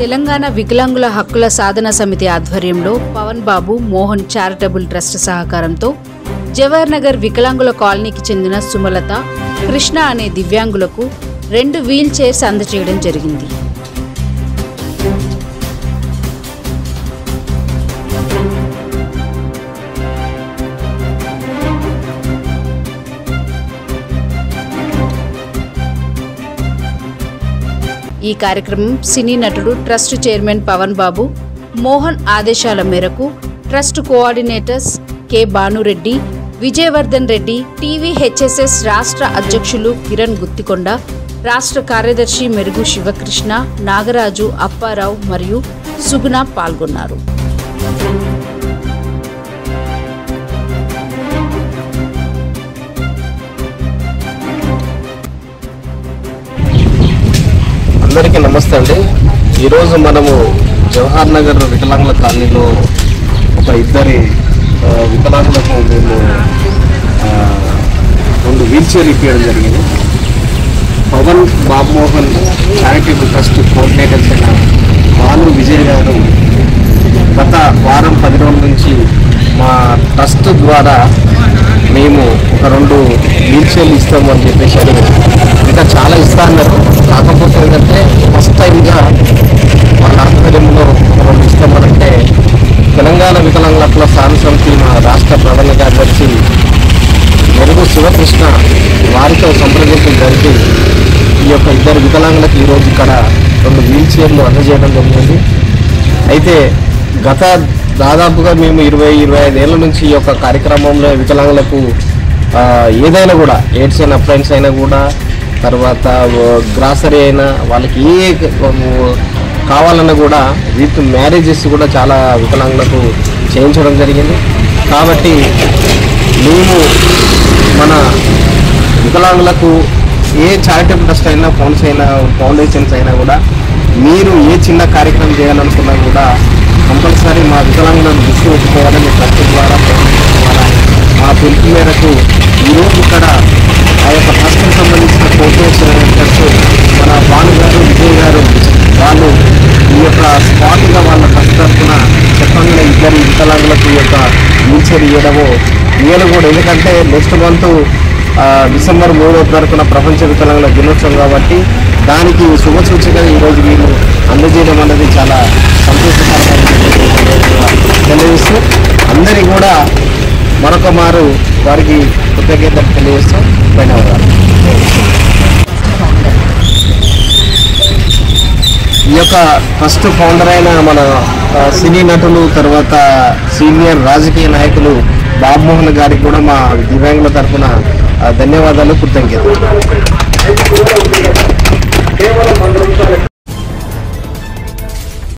తెలంగాణ వికలాంగుల హక్కుల సాధన సమితి ఆధ్వర్యంలో పవన్ బాబు మోహన్ చారిటబుల్ ట్రస్ట్ సహకారంతో జవహర్ నగర్ వికలాంగుల కాలనీకి చెందిన సుమలత, కృష్ణ అనే దివ్యాంగులకు 2 వీల్ చైర్స్ అందజేయడం జరిగింది. ఈ కార్యక్రమం సినీ నటుడు ట్రస్ట్ చైర్మన్ పవన్ బాబు మోహన్ ఆదేశాల మేరకు trust coordinators K Bhanureddy, Vijayavardhan Reddy, TVHSS రాష్ట్ర అధ్యక్షులు కిరణ్ గుత్తికొండ, రాష్ట్ర కార్యదర్శి మెరుగు శివకృష్ణ, నాగరాజు, అప్పారావు మరియు సుగుణ పాల్గొన్నారు. అందరికీ నమస్తే అండి. ఈరోజు మనము జవహర్ నగర్ వికలాంగుల కాలనీలో ఒక 2 వికలాంగులకు మేము 2 వీల్ చైర్ ఇప్పించడం జరిగింది. Pawan Babu Mohan charitable trust coordinators అయిన భాను విజయ్ గారు గత వారం 10 రోజుల నుంచి మా ట్రస్ట్ ద్వారా మేము ఒక 2 వీల్ చైర్లు ఇస్తాము అని చెప్పేసి ఇంకా చాలా ఇస్తా అన్నారు. కాకపోతే ఏంటంటే ఫస్ట్ టైంగా వాళ్ళ ఆధ్వర్యంలో 2 ఇస్తామనంటే తెలంగాణ వికలాంగుల హక్కుల సాధన సమితి మా రాష్ట్ర ప్రధాన కార్యదర్శి మెరుగు శివకృష్ణ వారితో సంప్రదింపులు జరిపి ఈ యొక్క 2 వికలాంగులకు ఈరోజు ఇక్కడ 2 వీల్ చైర్లు అందజేయడం జరిగింది. అయితే గత దాదాపుగా మేము 20-25 ఏళ్ళ నుంచి ఈ యొక్క కార్యక్రమంలో వికలాంగులకు ఏదైనా కూడా ఎయిడ్స్ అయినా అప్లయన్స్ అయినా కూడా తర్వాత గ్రాసరీ అయినా వాళ్ళకి ఏ కావాలన్నా కూడా విత్ మ్యారేజెస్ కూడా చాలా వికలాంగులకు చేయించడం జరిగింది. కాబట్టి మేము మన వికలాంగులకు ఏ చారిటబుల్ ట్రస్ట్ అయినా ఫౌండేషన్స్ అయినా కూడా మీరు ఏ చిన్న కార్యక్రమం చేయాలనుకున్నా కూడా కంపల్సరీ మా వికలాంగులను దృష్టి పెట్టుకోవాలని ట్రస్ట్ ద్వారా మా పిలుపు మేరకు ఈరోజు ఇక్కడ ఆ యొక్క ట్రస్ట్కి సంబంధించిన కోఆర్డినేటర్స్ మన భాను గారు, విజయ్ గారు వాళ్ళు ఈ యొక్క స్పాట్గా వాళ్ళ ట్రస్ట్ తరఫున చెప్పంగా 2 వికలాంగులకు ఈ యొక్క వీల్ చైర్ ఇవ్వడము కూడా. ఎందుకంటే నెక్స్ట్ మంత్ డిసెంబర్ 3వ తారీఖున ప్రపంచ వికలాంగుల దినోత్సవం కాబట్టి దానికి శుభసూచికగా ఈరోజు వీళ్ళు అందజేయడం అనేది చాలా సంతోషకరమైన తెలియజేస్తూ అందరికీ కూడా మరొక మారు వారికి కృతజ్ఞతలు తెలియజేస్తూ ధన్యవాదాలు. ఈ యొక్క ఫస్ట్ ఫౌండర్ అయిన మన సినీ నటులు తర్వాత సీనియర్ రాజకీయ నాయకులు బాబు మోహన్ గారికి కూడా మా దివ్యాంగుల తరఫున ధన్యవాదాలు, కృతజ్ఞతలు.